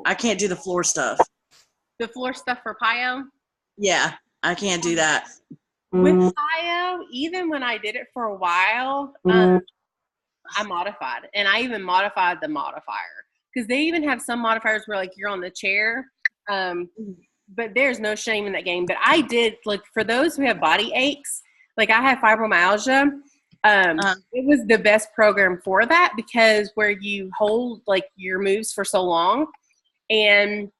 I can't do the floor stuff. The floor stuff for PCOS? Yeah, I can't do that. With PCOS, even when I did it for a while, I modified, and I even modified the modifier, because they even have some modifiers where like you're on the chair, but there's no shame in that game. But I did, like, for those who have body aches, like I have fibromyalgia, it was the best program for that, because where you hold like your moves for so long, and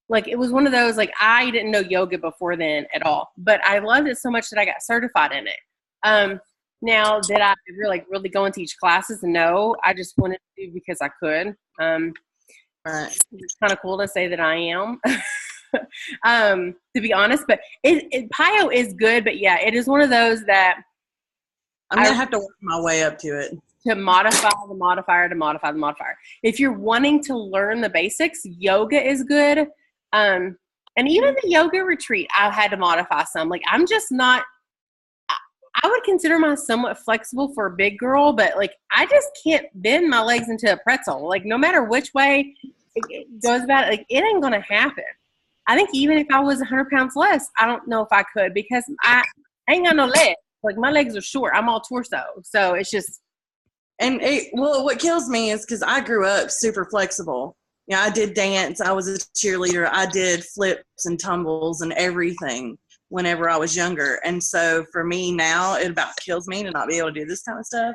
like it was one of those, like I didn't know yoga before then at all, but I loved it so much that I got certified in it. Now, did I really go and teach classes? No, I just wanted to because I could. Right. It's kind of cool to say that I am, to be honest. But PCOS is good, but yeah, it is one of those that I'm gonna have to work my way up to it. To modify the modifier, to modify the modifier. If you're wanting to learn the basics, yoga is good. And even the yoga retreat, I had to modify some. Like, I'm just not. I would consider myself somewhat flexible for a big girl, but like I just can't bend my legs into a pretzel. Like no matter which way it goes about, like it ain't gonna happen. I think even if I was 100 pounds less, I don't know if I could, because I ain't got no legs. Like my legs are short. I'm all torso, so it's just. And what kills me is because I grew up super flexible. Yeah, I did dance. I was a cheerleader. I did flips and tumbles and everything whenever I was younger. And so for me now, it about kills me to not be able to do this kind of stuff.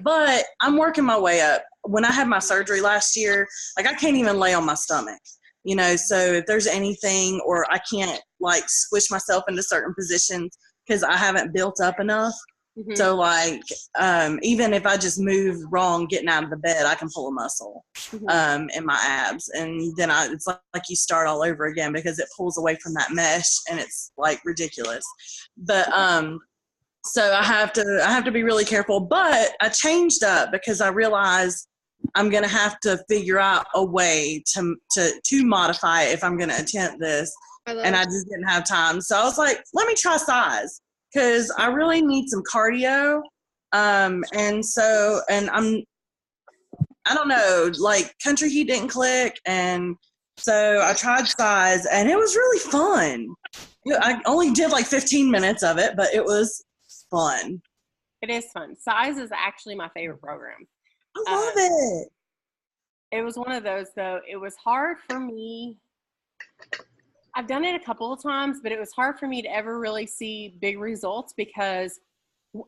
But I'm working my way up. When I had my surgery last year, like I can't even lay on my stomach, you know, so if there's anything, or I can't like squish myself into certain positions because I haven't built up enough. Mm-hmm. So like, even if I just move wrong getting out of the bed, I can pull a muscle in my abs, and then it's like you start all over again because it pulls away from that mesh, and it's like ridiculous. But so I have to be really careful. But I changed up because I realized I'm gonna have to figure out a way to modify it if I'm gonna attempt this, and I just didn't have time. So I was like, let me try size, because I really need some cardio. And I don't know, like Country Heat didn't click. And so I tried size, and it was really fun. I only did like 15 minutes of it, but it was fun. It is fun. Size is actually my favorite program. I love it. It was one of those, though. It was hard for me. I've done it a couple of times, but it was hard for me to ever really see big results, because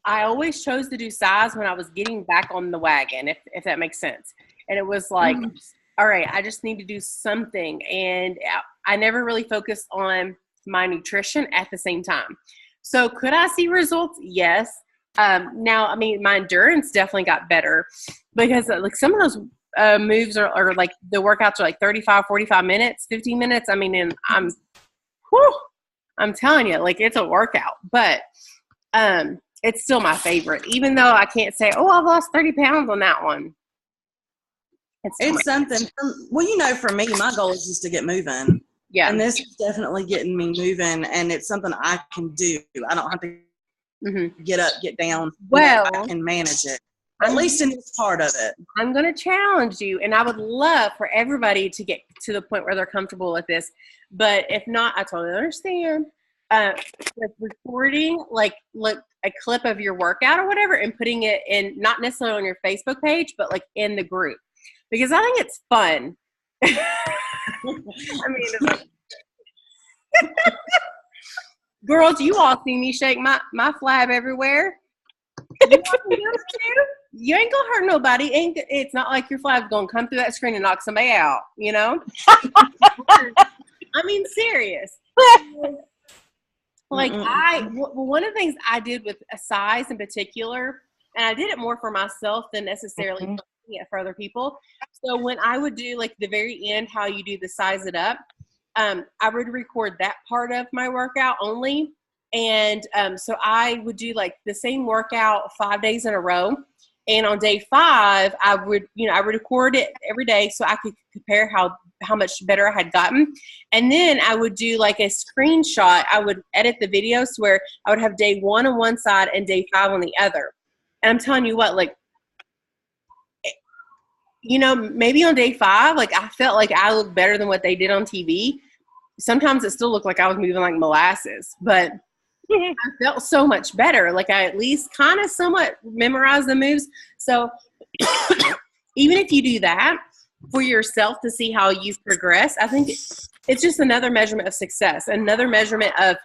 I always chose to do size when I was getting back on the wagon, if that makes sense. And it was like, all right, I just need to do something. And I never really focused on my nutrition at the same time. So could I see results? Yes. Now, I mean, my endurance definitely got better, because like some of those moves are like, the workouts are like 35, 45 minutes, 15 minutes. I mean, and I'm telling you, like, it's a workout, but it's still my favorite, even though I can't say, oh, I've lost 30 pounds on that one. It's something. Well, you know, for me, my goal is just to get moving. Yeah. And this is definitely getting me moving, and it's something I can do. I don't have to get up, get down. Well, I can manage it. At least in this part of it. I'm going to challenge you, and I would love for everybody to get to the point where they're comfortable with this. But if not, I totally understand. Like recording like a clip of your workout or whatever, and putting it in, not necessarily on your Facebook page, but like in the group, because I think it's fun. I mean, girls, you all see me shake my flab everywhere. You ain't gonna hurt nobody. It's not like your flab's gonna come through that screen and knock somebody out, you know? I mean, serious. Like one of the things I did with a size in particular, and I did it more for myself than necessarily for other people. So when I would do like the very end, how you do the size it up, I would record that part of my workout only. And so I would do like the same workout 5 days in a row. And on day 5, I would record it every day so I could compare how much better I had gotten. And then I would do like a screenshot. I would edit the videos where I would have day 1 on one side and day 5 on the other. And I'm telling you what, like, you know, maybe on day 5, like I felt like I looked better than what they did on TV. Sometimes it still looked like I was moving like molasses, but I felt so much better. Like I at least kind of somewhat memorized the moves. So even if you do that for yourself to see how you've progressed, I think it's just another measurement of success, another measurement of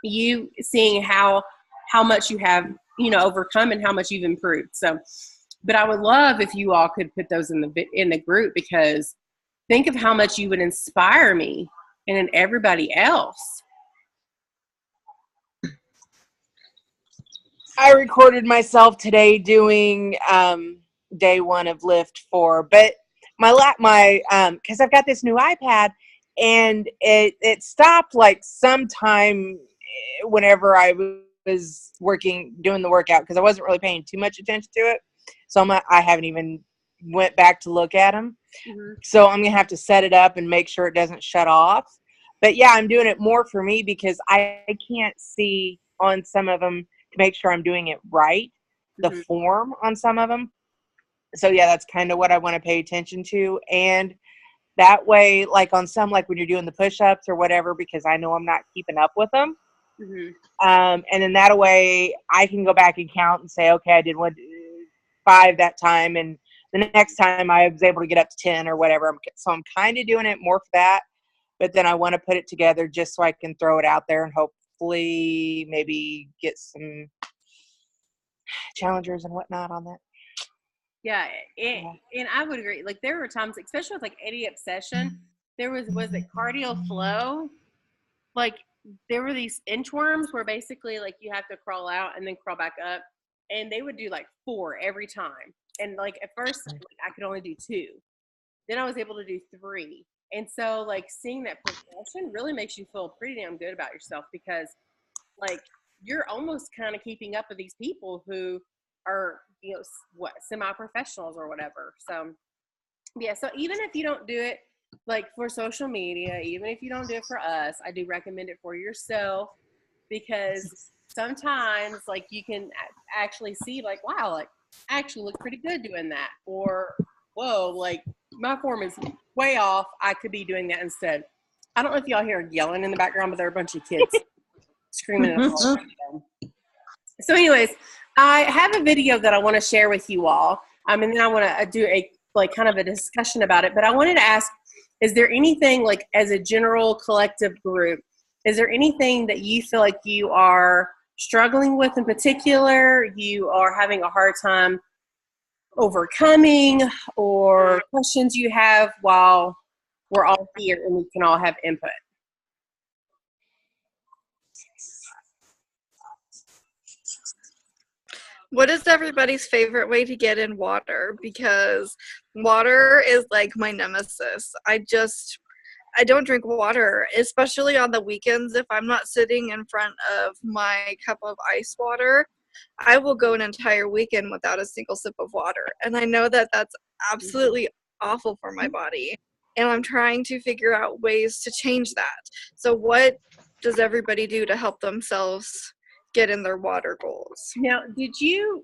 you seeing how much you have, you know, overcome and how much you've improved. So, but I would love if you all could put those in the group, because think of how much you would inspire me and everybody else. I recorded myself today doing day 1 of lift 4, but my because I've got this new iPad, and it stopped like sometime whenever I was doing the workout, because I wasn't really paying too much attention to it. So I haven't even went back to look at them. Mm-hmm. So I'm gonna have to set it up and make sure it doesn't shut off. But yeah, I'm doing it more for me because I can't see on some of them to make sure I'm doing it right, the mm-hmm. form on some of them. So yeah, that's kind of what I want to pay attention to. And that way, like on some, like when you're doing the push-ups or whatever, because I know I'm not keeping up with them. Mm-hmm. And then that way I can go back and count and say, okay, I did 5 that time, and the next time I was able to get up to 10 or whatever. So I'm kind of doing it more for that, but then I want to put it together just so I can throw it out there and hopefully maybe get some challengers and whatnot on that. Yeah, and I would agree. Like there were times, especially with like Eddie Obsession, there was it cardio flow? Like there were these inchworms where basically like you have to crawl out and then crawl back up, and they would do like 4 every time. And like at first like, I could only do 2. Then I was able to do 3. And so like seeing that progression really makes you feel pretty damn good about yourself, because like you're almost kind of keeping up with these people who are, you know, semi-professionals or whatever. So yeah, so even if you don't do it like for social media, even if you don't do it for us, I do recommend it for yourself, because sometimes like you can actually see like, wow, like I actually look pretty good doing that, or whoa, like my form is way off, I could be doing that instead. I don't know if y'all hear yelling in the background, but there are a bunch of kids screaming in the hall. So anyways, I have a video that I want to share with you all, and then I want to do a like kind of a discussion about it. But I wanted to ask, is there anything like as a general collective group, is there anything that you feel like you are struggling with in particular, you are having a hard time overcoming, or questions you have while we're all here and we can all have input? What is everybody's favorite way to get in water? Because water is like my nemesis. I don't drink water, especially on the weekends. If I'm not sitting in front of my cup of ice water, I will go an entire weekend without a single sip of water. And I know that that's absolutely awful for my body. And I'm trying to figure out ways to change that. So what does everybody do to help themselves get in their water goals? Now, did you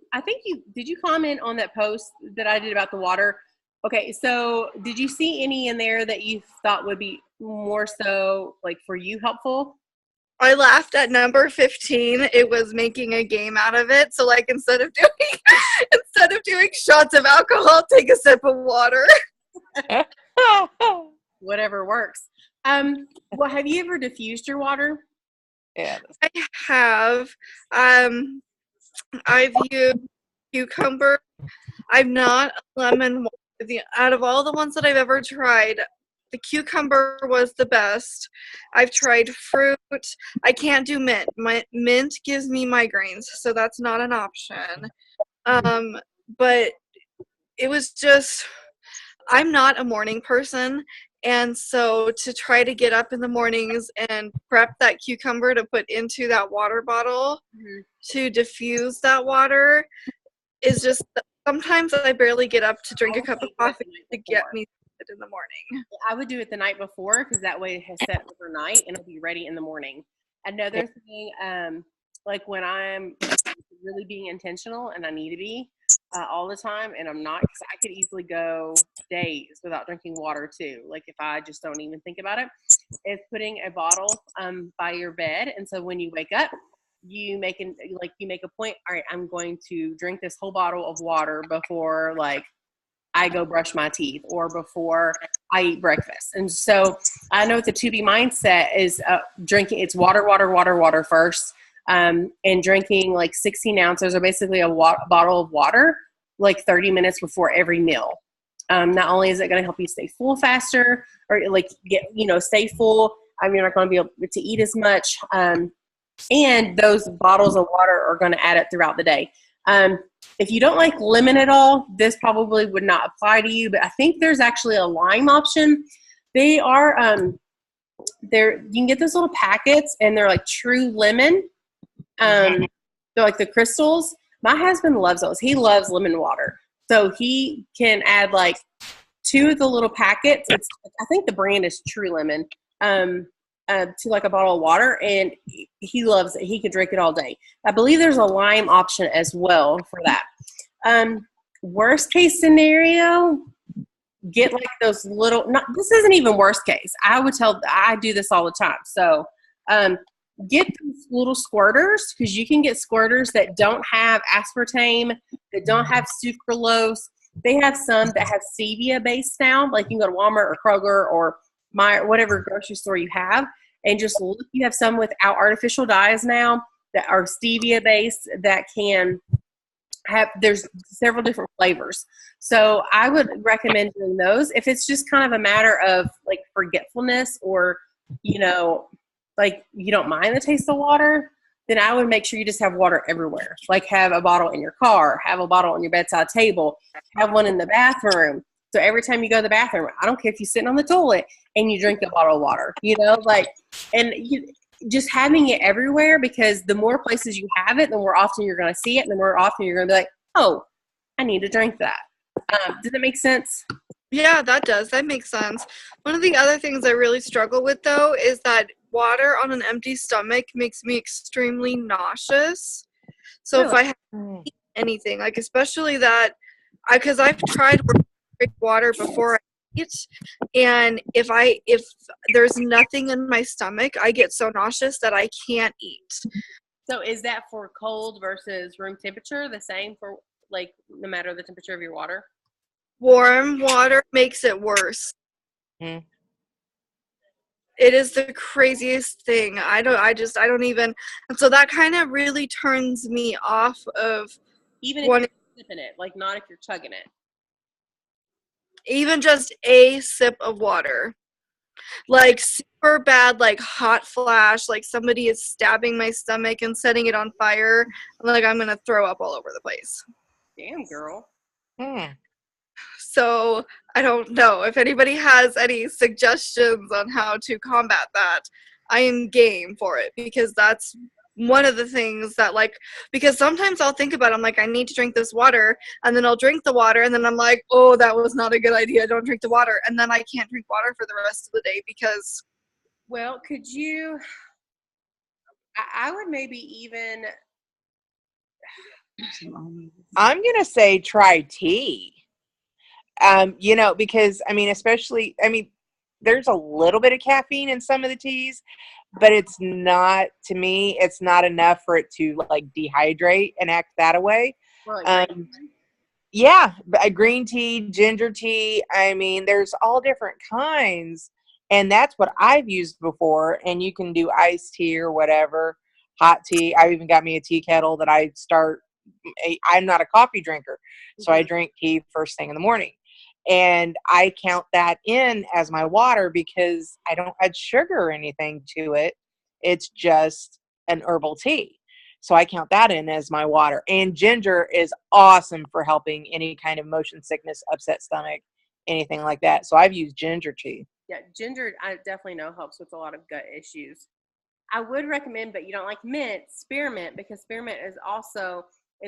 comment on that post that I did about the water? Okay, so did you see any in there that you thought would be more so like for you helpful? I laughed at number 15. It was making a game out of it. So like instead of doing shots of alcohol, take a sip of water. Whatever works. Well, have you ever diffused your water? Yeah. I have. I've used cucumber. I've not lemon. Out of all the ones that I've ever tried, the cucumber was the best. I've tried fruit. I can't do mint. Mint gives me migraines, so that's not an option. But it was just, I'm not a morning person. And so to try to get up in the mornings and prep that cucumber to put into that water bottle to diffuse that water is just, sometimes I barely get up to drink a cup of coffee to get me started in the morning. I would do it the night before, because that way it has set overnight and it'll be ready in the morning. Another thing, like when I'm really being intentional, and I need to be all the time, and I'm not, because I could easily go days without drinking water too. Like if I just don't even think about it, is putting a bottle by your bed, and so when you wake up, you make a point. All right, I'm going to drink this whole bottle of water before like I go brush my teeth or before I eat breakfast. And so I know the 2B mindset is drinking. It's water first. And drinking like 16 ounces or basically a bottle of water like 30 minutes before every meal. Not only is it going to help you stay full faster or like stay full. I mean, you're not going to be able to eat as much. And those bottles of water are going to add it throughout the day. If you don't like lemon at all, this probably would not apply to you, but I think there's actually a lime option. They are, you can get those little packets and they're like true lemon. They're like the crystals. My husband loves those. He loves lemon water. So he can add like 2 of the little packets. I think the brand is True Lemon, to like a bottle of water, and he loves it. He could drink it all day. I believe there's a lime option as well for that. Worst case scenario, get like those little, this isn't even worst case. I do this all the time. So, get these little squirters, because you can get squirters that don't have aspartame, that don't have sucralose. They have some that have stevia based now. Like you can go to Walmart or Kroger or whatever grocery store you have, and just look. You have some without artificial dyes now that are stevia based that can have, there's several different flavors. So I would recommend doing those. If it's just kind of a matter of like forgetfulness or, like you don't mind the taste of water, then I would make sure you just have water everywhere. Like have a bottle in your car, have a bottle on your bedside table, have one in the bathroom. So every time you go to the bathroom, I don't care if you're sitting on the toilet and you drink a bottle of water, just having it everywhere, because the more places you have it, the more often you're going to see it, and the more often you're going to be like, oh, I need to drink that. Does that make sense? Yeah, that does. That makes sense. One of the other things I really struggle with, though, is that water on an empty stomach makes me extremely nauseous. So if I have to eat anything, like especially that, because I've tried to drink water before I eat, and if there's nothing in my stomach, I get so nauseous that I can't eat. So is that for cold versus room temperature the same for like no matter the temperature of your water? Warm water makes it worse. Mm. It is the craziest thing. I don't even, and so that kind of really turns me off of even if you're sipping it, like not if you're chugging it. Even just a sip of water. Like super bad, like hot flash, like somebody is stabbing my stomach and setting it on fire. Like I'm gonna throw up all over the place. Damn, girl. So I don't know if anybody has any suggestions on how to combat that. I am game for it, because that's one of the things that, like, because sometimes I'll think about it, I'm like, I need to drink this water, and then I'll drink the water, and then I'm like, oh, that was not a good idea, don't drink the water, and then I can't drink water for the rest of the day because... Well, could you, I would maybe even... I'm going to say try tea. Because, especially, there's a little bit of caffeine in some of the teas, but it's not, to me, it's not enough for it to like dehydrate and act that away. Yeah, green tea, ginger tea. There's all different kinds, and that's what I've used before. And you can do iced tea or whatever, hot tea. I've even got me a tea kettle that I start. I'm not a coffee drinker, so I drink tea first thing in the morning. And I count that in as my water because I don't add sugar or anything to it. It's just an herbal tea. So I count that in as my water. And ginger is awesome for helping any kind of motion sickness, upset stomach, anything like that. So I've used ginger tea. Yeah, ginger I definitely know helps with a lot of gut issues. I would recommend, but you don't like mint, spearmint, because spearmint is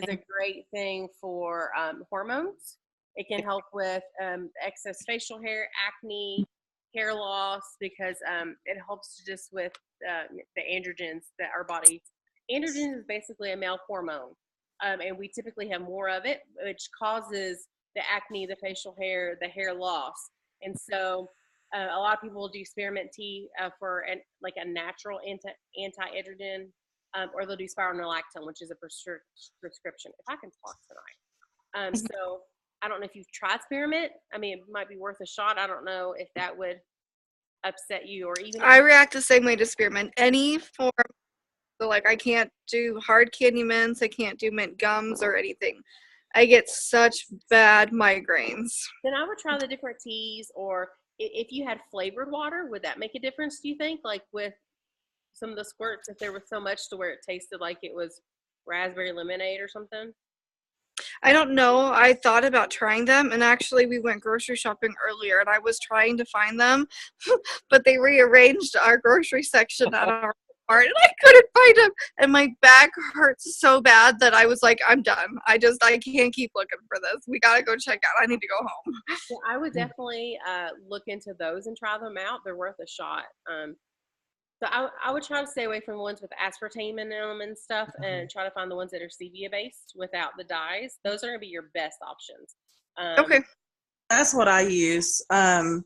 a great thing for hormones. It can help with excess facial hair, acne, hair loss, because it helps just with the androgens that our body. Androgen is basically a male hormone. and we typically have more of it, which causes the acne, the facial hair, the hair loss. And so a lot of people will do spearmint tea for a natural anti-androgen, or they'll do spironolactone, which is a prescription. If I can talk tonight. So I don't know if you've tried spearmint. I mean, it might be worth a shot. I don't know if that would upset you, or even. I react the same way to spearmint. Any form, so like I can't do hard candy mints, I can't do mint gums or anything. I get such bad migraines. Then I would try the different teas, or if you had flavored water, would that make a difference, do you think? Like with some of the squirts, if there was so much to where it tasted like it was raspberry lemonade or something? I don't know. I thought about trying them, and actually we went grocery shopping earlier, and I was trying to find them, but they rearranged our grocery section at our Walmart, and I couldn't find them, and my back hurts so bad that I was like, I'm done. I can't keep looking for this. We gotta go check out. I need to go home. Well, I would definitely look into those and try them out. They're worth a shot. So I would try to stay away from the ones with aspartame in them and stuff, and try to find the ones that are stevia based without the dyes. Those are going to be your best options. Okay. That's what I use. I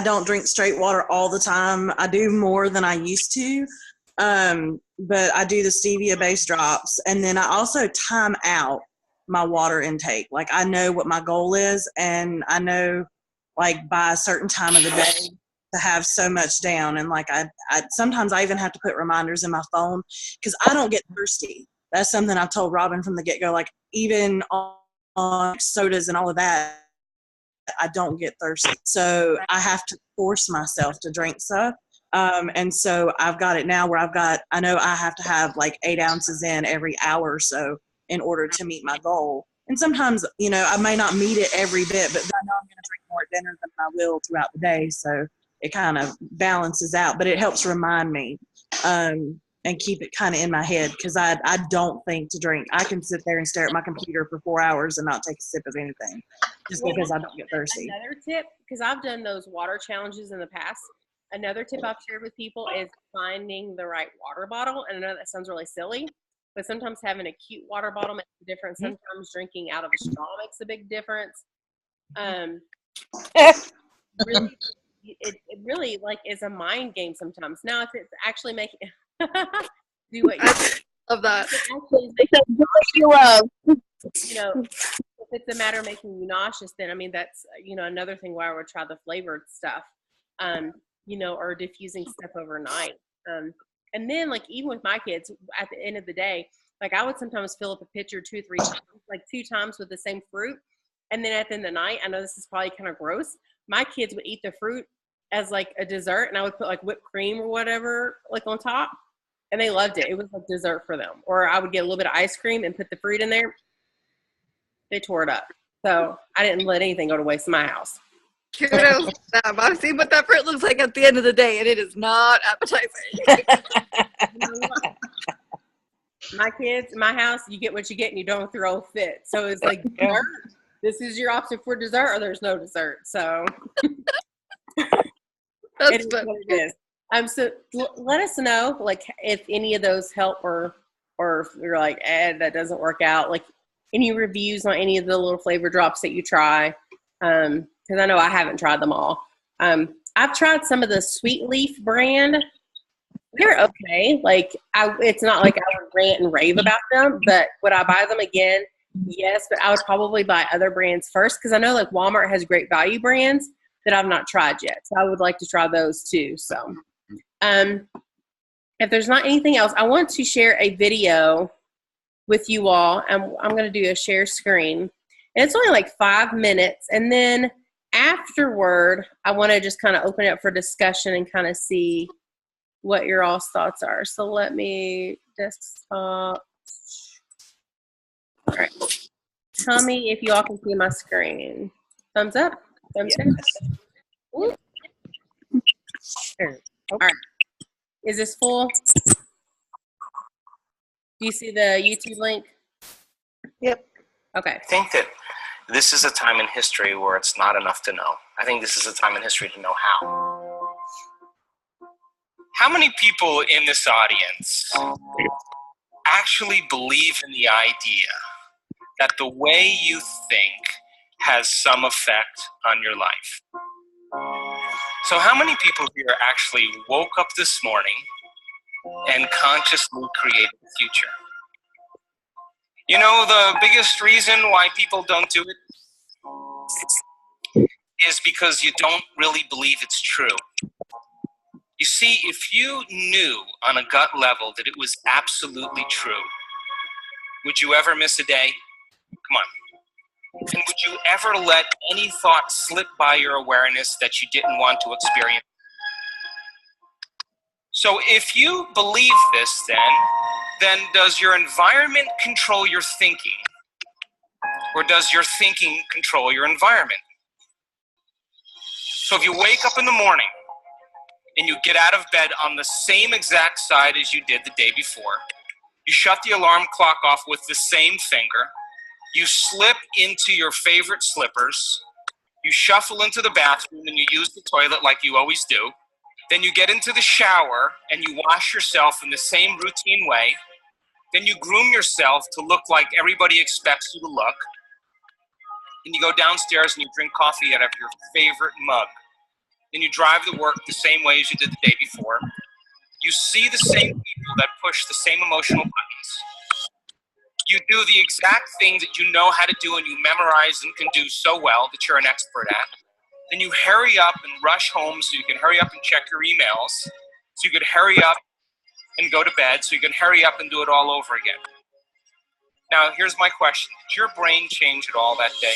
don't drink straight water all the time. I do more than I used to. But I do the stevia based drops, and then I also time out my water intake. Like I know what my goal is, and I know like by a certain time of the day to have so much down. And like I sometimes I even have to put reminders in my phone because I don't get thirsty. That's something I've told Robin from the get-go. Like even on sodas and all of that, I don't get thirsty. So I have to force myself to drink stuff. And so I've got it now where I know I have to have like 8 ounces in every hour or so in order to meet my goal. And sometimes, I may not meet it every bit, but I know I'm going to drink more at dinner than I will throughout the day. So it kind of balances out, but it helps remind me and keep it kind of in my head because I don't think to drink. I can sit there and stare at my computer for 4 hours and not take a sip of anything just because I don't get thirsty. Another tip, because I've done those water challenges in the past, another tip I've shared with people is finding the right water bottle. And I know that sounds really silly, but sometimes having a cute water bottle makes a difference. Sometimes drinking out of a straw makes a big difference. Really, it really like is a mind game sometimes. Now, if it's actually making do what you love that. You love. If it's a matter of making you nauseous, then I mean that's another thing why I would try the flavored stuff. Or diffusing stuff overnight. And then like even with my kids, at the end of the day, like I would sometimes fill up a pitcher 2 or 3 times, like 2 times with the same fruit. And then at the end of the night, I know this is probably kind of gross, my kids would eat the fruit as like a dessert, and I would put like whipped cream or whatever like on top, and they loved it. It was like dessert for them. Or I would get a little bit of ice cream and put the fruit in there. They tore it up. So I didn't let anything go to waste in my house. Kudos to them. I've seen what that fruit looks like at the end of the day, and it is not appetizing. My kids, my house, you get what you get, and you don't throw a fit. So it's like dessert. This is your option for dessert, or there's no dessert. So That's what it is. So let us know, like, if any of those help, or if you're like, that doesn't work out. Like, any reviews on any of the little flavor drops that you try. Because I know I haven't tried them all. I've tried some of the Sweet Leaf brand. They're okay. Like, it's not like I would rant and rave about them, but would I buy them again? Yes, but I would probably buy other brands first because I know like Walmart has great value brands that I've not tried yet. So I would like to try those too. So if there's not anything else, I want to share a video with you all. And I'm going to do a share screen. And it's only like 5 minutes. And then afterward, I want to just kind of open it up for discussion and kind of see what your all's thoughts are. So let me desktop. All right. Tell me if you all can see my screen. Thumbs up? Thumbs down? All right. Is this full? Do you see the YouTube link? Yep. Okay. I think that this is a time in history where it's not enough to know. I think this is a time in history to know how. How many people in this audience actually believe in the idea that the way you think has some effect on your life. So how many people here actually woke up this morning and consciously created the future? You know, the biggest reason why people don't do it is because you don't really believe it's true. You see, if you knew on a gut level that it was absolutely true, would you ever miss a day? Come on. And would you ever let any thought slip by your awareness that you didn't want to experience? So if you believe this, then does your environment control your thinking? Or does your thinking control your environment? So if you wake up in the morning and you get out of bed on the same exact side as you did the day before, you shut the alarm clock off with the same finger, you slip into your favorite slippers, you shuffle into the bathroom and you use the toilet like you always do, then you get into the shower and you wash yourself in the same routine way, then you groom yourself to look like everybody expects you to look, and you go downstairs and you drink coffee out of your favorite mug. Then you drive to work the same way as you did the day before. You see the same people that push the same emotional buttons. You do the exact thing that you know how to do and you memorize and can do so well that you're an expert at. Then you hurry up and rush home so you can hurry up and check your emails, so you could hurry up and go to bed, so you can hurry up and do it all over again. Now, here's my question. Did your brain change at all that day?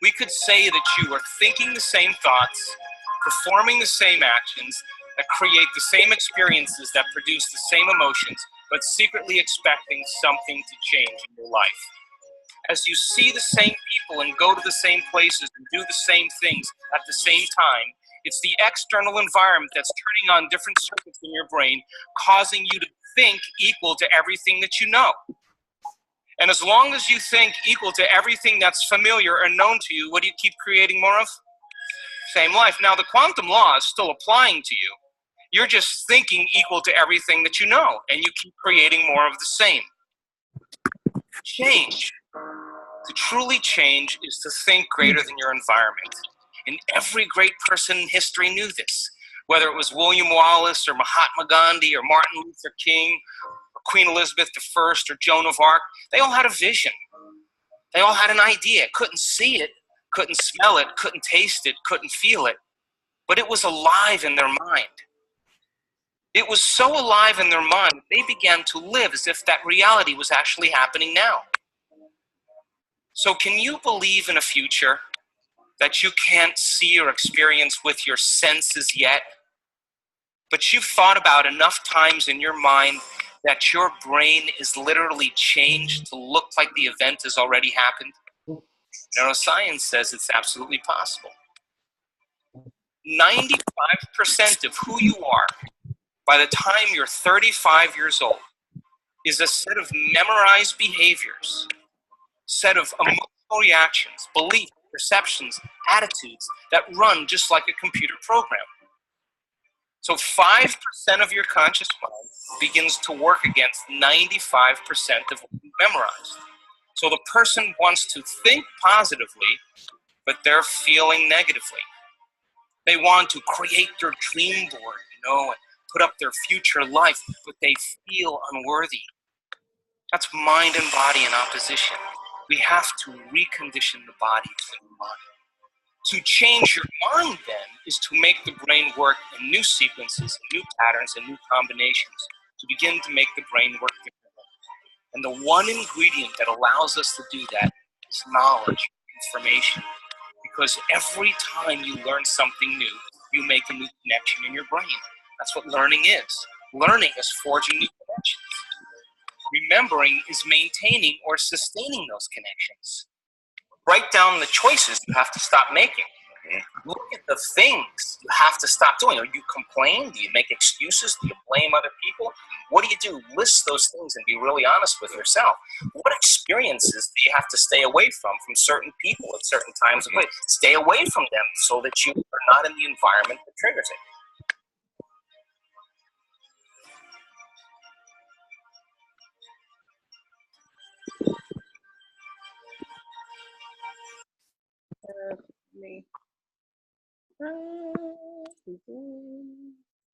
We could say that you are thinking the same thoughts, performing the same actions, that create the same experiences, that produce the same emotions, but secretly expecting something to change in your life. As you see the same people and go to the same places and do the same things at the same time, it's the external environment that's turning on different circuits in your brain, causing you to think equal to everything that you know. And as long as you think equal to everything that's familiar or known to you, what do you keep creating more of? Same life. Now, the quantum law is still applying to you. You're just thinking equal to everything that you know, and you keep creating more of the same. Change. To truly change is to think greater than your environment. And every great person in history knew this. Whether it was William Wallace or Mahatma Gandhi or Martin Luther King, Queen Elizabeth I or Joan of Arc, they all had a vision. They all had an idea. Couldn't see it, couldn't smell it, couldn't taste it, couldn't feel it, but it was alive in their mind. It was so alive in their mind that they began to live as if that reality was actually happening now. So can you believe in a future that you can't see or experience with your senses yet, but you've thought about enough times in your mind that your brain is literally changed to look like the event has already happened? Neuroscience says it's absolutely possible. 95% of who you are by the time you're 35 years old is a set of memorized behaviors, set of emotional reactions, beliefs, perceptions, attitudes that run just like a computer program. So 5% of your conscious mind begins to work against 95% of what you memorized. So the person wants to think positively, but they're feeling negatively. They want to create their dream board, and put up their future life, but they feel unworthy. That's mind and body in opposition. We have to recondition the body to the mind. To change your mind, then, is to make the brain work in new sequences, new patterns, and new combinations, to begin to make the brain work differently. And the one ingredient that allows us to do that is knowledge, information. Because every time you learn something new, you make a new connection in your brain. That's what learning is. Learning is forging new connections. Remembering is maintaining or sustaining those connections. Write down the choices you have to stop making. Look at the things you have to stop doing. Are you complaining? Do you make excuses? Do you blame other people? What do? List those things and be really honest with yourself. What experiences do you have to stay away from certain people at certain times of life? Stay away from them so that you are not in the environment that triggers it. me.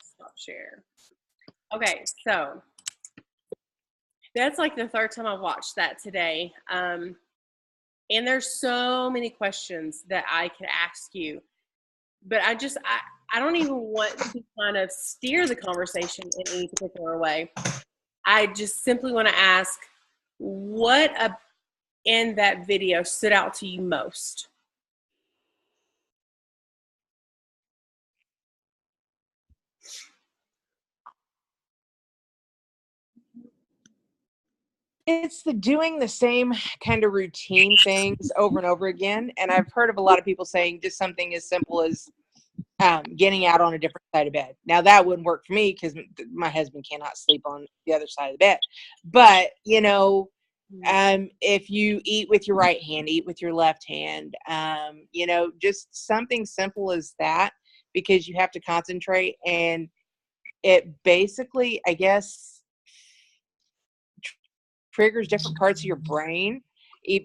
Stop share. Okay, so that's like the third time I watched that today. And there's so many questions that I could ask you, but I don't even want to kind of steer the conversation in any particular way. I just simply want to ask, what in that video stood out to you most? It's the doing the same kind of routine things over and over again. And I've heard of a lot of people saying just something as simple as getting out on a different side of bed. Now that wouldn't work for me because my husband cannot sleep on the other side of the bed. But, if you eat with your right hand, eat with your left hand, just something simple as that, because you have to concentrate, and it basically, I guess, triggers different parts of your brain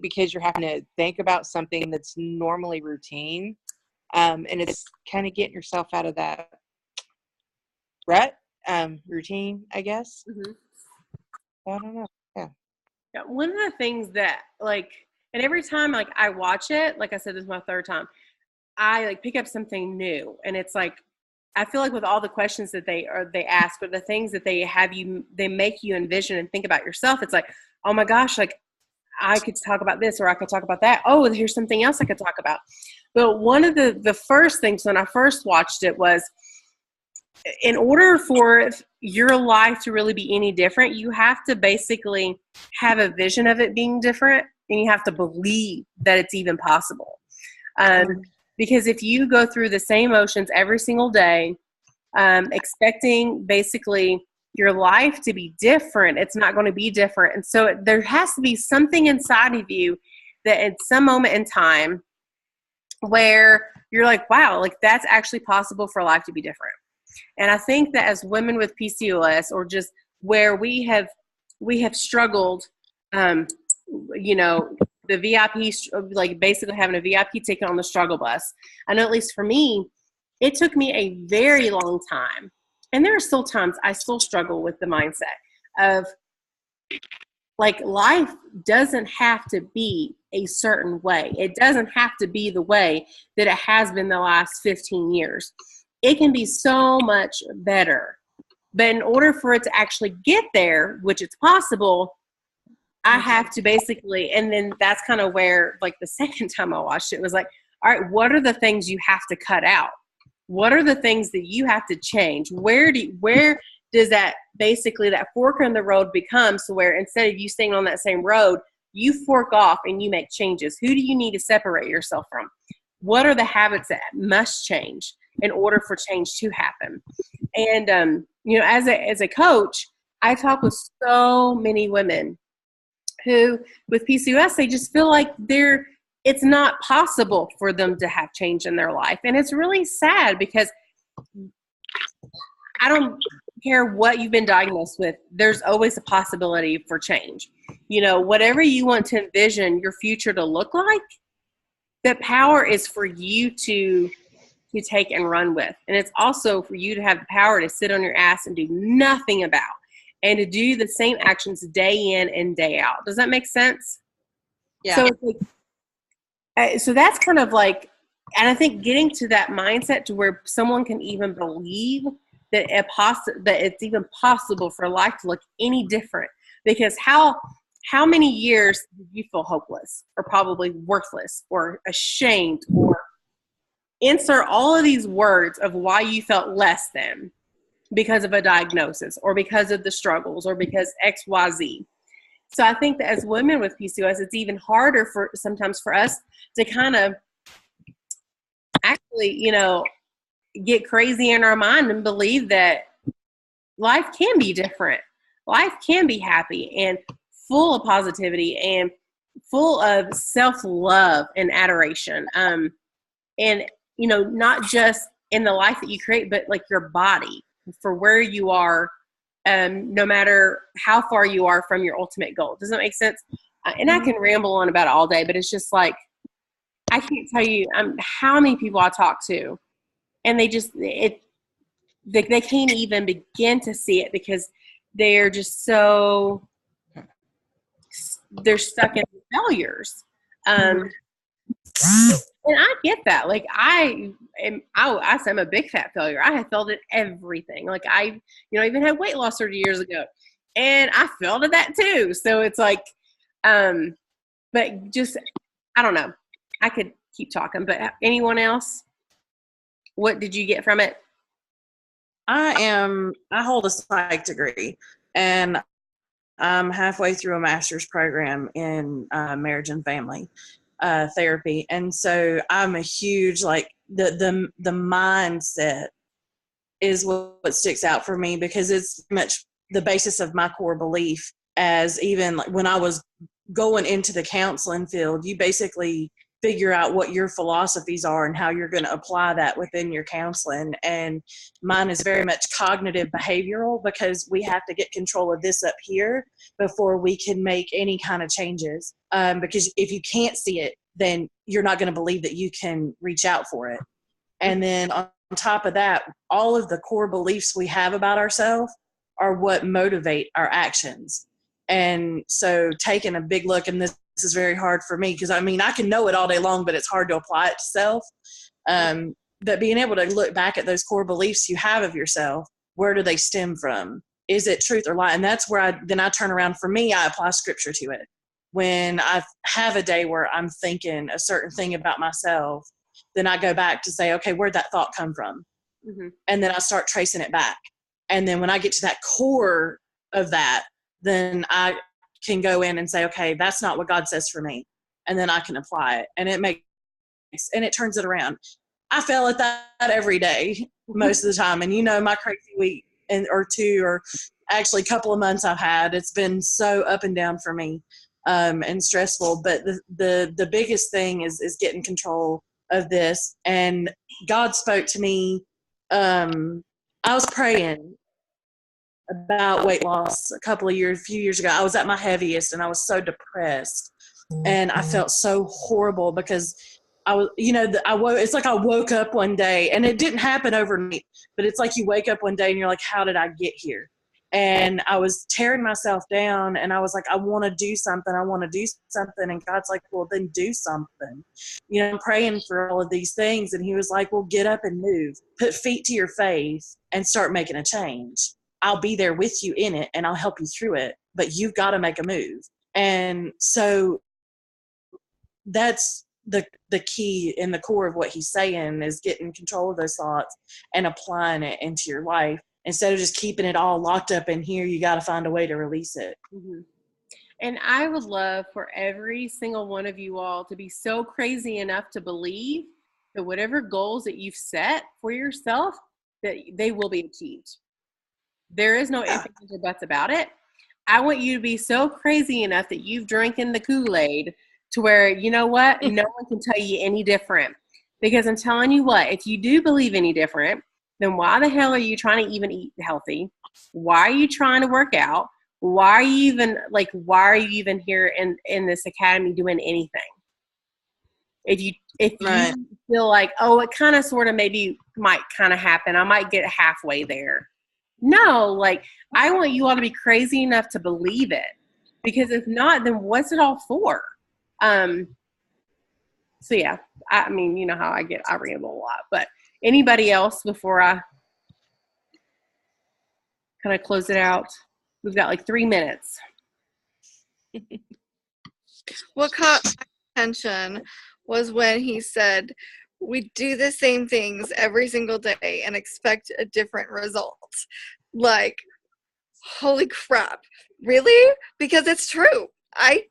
because you're having to think about something that's normally routine. And it's kind of getting yourself out of that rut, routine, I guess. Mm-hmm. I don't know. Yeah. One of the things that, and every time, I watch it, like I said, this is my third time, I, pick up something new. And it's I feel like with all the questions that they ask, or the things that they make you envision and think about yourself, it's oh my gosh, I could talk about this, or I could talk about that. Oh, here's something else I could talk about. But one of the first things when I first watched it was, in order for your life to really be any different, you have to basically have a vision of it being different, and you have to believe that it's even possible. Because if you go through the same motions every single day, expecting basically your life to be different, it's not going to be different. And so there has to be something inside of you that at some moment in time where you're wow, that's actually possible for life to be different. And I think that as women with PCOS, or just where we have struggled, the VIP, basically having a VIP ticket on the struggle bus. I know, at least for me, it took me a very long time. And there are still times I still struggle with the mindset of life doesn't have to be a certain way. It doesn't have to be the way that it has been the last 15 years. It can be so much better. But in order for it to actually get there, which it's possible, I have to basically, and then that's kind of where, the second time I watched it was all right, what are the things you have to cut out? What are the things that you have to change? Where does that basically, that fork in the road becomes to where instead of you staying on that same road, you fork off and you make changes? Who do you need to separate yourself from? What are the habits that must change in order for change to happen? And, as a coach, I talk with so many women who, with PCOS, they just feel like it's not possible for them to have change in their life. And it's really sad, because I don't care what you've been diagnosed with, there's always a possibility for change. Whatever you want to envision your future to look like, the power is for you to take and run with. And it's also for you to have the power to sit on your ass and do nothing about, and to do the same actions day in and day out. Does that make sense? Yeah. So it's so that's kind of and I think getting to that mindset to where someone can even believe that it's even possible for life to look any different. Because how many years did you feel hopeless, or probably worthless, or ashamed, or insert all of these words of why you felt less than, because of a diagnosis, or because of the struggles, or because XYZ. So I think that as women with PCOS, it's even harder sometimes for us to kind of actually, get crazy in our mind and believe that life can be different. Life can be happy and full of positivity and full of self-love and adoration. And, not just in the life that you create, but your body, for where you are, no matter how far you are from your ultimate goal. Does that make sense? And I can ramble on about it all day, but it's just I I can't tell you how many people I talk to, and they can't even begin to see it because they're just they're stuck in failures. And I get that. Like I'm a big fat failure. I have failed at everything. Like I even had weight loss 30 years ago, and I failed at that too. So it's like, but just, I don't know. I could keep talking, but anyone else? What did you get from it? I hold a psych degree, and I'm halfway through a master's program in marriage and family therapy. And so I'm a huge, like, the mindset is what sticks out for me, because it's much the basis of my core belief. As even like when I was going into the counseling field, you basically figure out what your philosophies are and how you're going to apply that within your counseling. And mine is very much cognitive behavioral, because we have to get control of this up here before we can make any kind of changes. Because if you can't see it, then you're not going to believe that you can reach out for it. And then on top of that, all of the core beliefs we have about ourselves are what motivate our actions. And so taking a big look, and this is very hard for me, because I mean, I can know it all day long, but it's hard to apply it to self. But being able to look back at those core beliefs you have of yourself, where do they stem from? Is it truth or lie? And that's where I turn around. For me, I apply scripture to it. When I have a day where I'm thinking a certain thing about myself, then I go back to say, okay, where'd that thought come from? Mm-hmm. And then I start tracing it back. And then when I get to that core of that, then I can go in and say, okay, that's not what God says for me. And then I can apply it. And it turns it around. I fail at that every day, most of the time. And my crazy week or two, or actually a couple of months I've had, it's been so up and down for me, and stressful. But the biggest thing is getting control of this. And God spoke to me. I was praying about weight loss a few years ago. I was at my heaviest, and I was so depressed, and I felt so horrible, because I was, it's like I woke up one day, and it didn't happen overnight, but it's like you wake up one day and you're like, how did I get here? And I was tearing myself down, and I was like, I want to do something. And God's like, well, then do something. I'm praying for all of these things. And he was like, well, get up and move, put feet to your faith, and start making a change. I'll be there with you in it, and I'll help you through it, but you've got to make a move. And so that's the key in the core of what he's saying, is getting control of those thoughts and applying it into your life. Instead of just keeping it all locked up in here, you got to find a way to release it. Mm-hmm. And I would love for every single one of you all to be so crazy enough to believe that whatever goals that you've set for yourself, that they will be achieved. There is no ifs, ands, or buts about it. I want you to be so crazy enough that you've drinking the Kool-Aid to where, you know what, no one can tell you any different. Because I'm telling you what, if you do believe any different, then why the hell are you trying to even eat healthy? Why are you trying to work out? Why are you even here in this academy doing anything? If you feel like, oh, it kind of sort of maybe might kind of happen, I might get halfway there. No, like, I want you all to be crazy enough to believe it, because if not, then what's it all for? So yeah, I mean, you know how I ramble a lot, but anybody else before I kind of close it out? We've got like 3 minutes. What caught my attention was when he said, we do the same things every single day and expect a different result. Like, holy crap. Really? Because it's true. I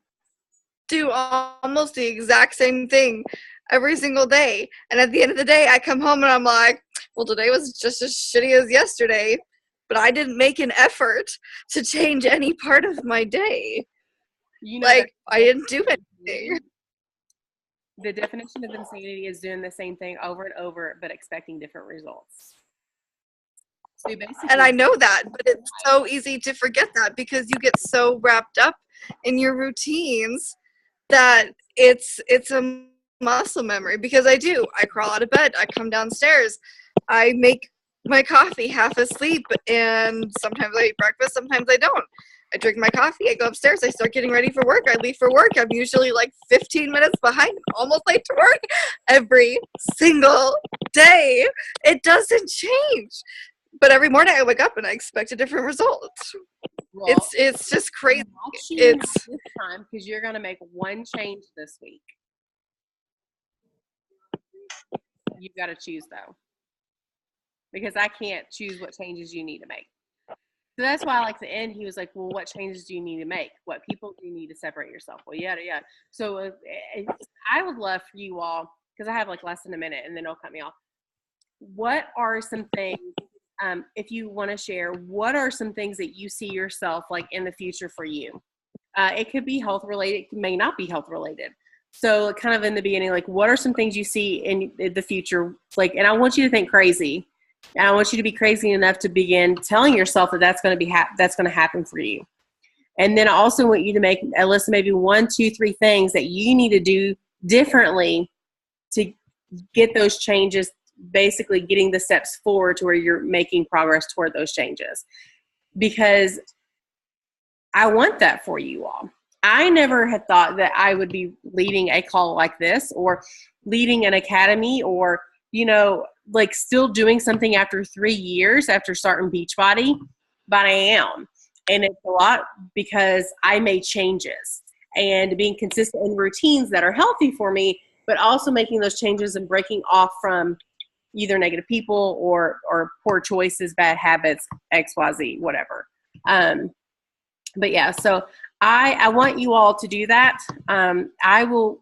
do almost the exact same thing every single day. And at the end of the day, I come home and I'm like, well, today was just as shitty as yesterday, but I didn't make an effort to change any part of my day. Like, I didn't do anything. The definition of insanity is doing the same thing over and over, but expecting different results. So and I know that, but it's so easy to forget that, because you get so wrapped up in your routines that it's a muscle memory because I do. I crawl out of bed. I come downstairs. I make my coffee half asleep, and sometimes I eat breakfast, sometimes I don't. I drink my coffee. I go upstairs. I start getting ready for work. I leave for work. I'm usually like 15 minutes behind, almost late to work every single day. It doesn't change. But every morning I wake up and I expect a different result. Well, It's just crazy. It's this time because you're going to make one change this week. You've got to choose though, because I can't choose what changes you need to make. So that's why, like, the end, he was like, well, what changes do you need to make? What people do you need to separate yourself? Well, yada, yada. So I would love for you all, because I have like less than a minute and then it'll cut me off. What are some things, if you want to share, what are some things that you see yourself like in the future for you? It could be health related. It may not be health related. So kind of in the beginning, like, what are some things you see in the future? Like, and I want you to think crazy. And I want you to be crazy enough to begin telling yourself that that's going to be that's going to happen for you. And then I also want you to make a list of maybe 1, 2, 3 things that you need to do differently to get those changes, basically getting the steps forward to where you're making progress toward those changes. Because I want that for you all. I never had thought that I would be leading a call like this or leading an academy or, you know, like still doing something after 3 years after starting Beachbody, but I am. And it's a lot because I made changes and being consistent in routines that are healthy for me, but also making those changes and breaking off from either negative people or poor choices, bad habits, XYZ, whatever. But yeah, so I want you all to do that. I will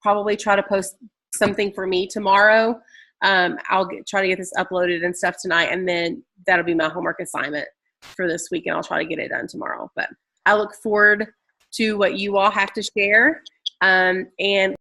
probably try to post something for me tomorrow. I'll try to get this uploaded and stuff tonight, and then that'll be my homework assignment for this week, and I'll try to get it done tomorrow. But I look forward to what you all have to share. And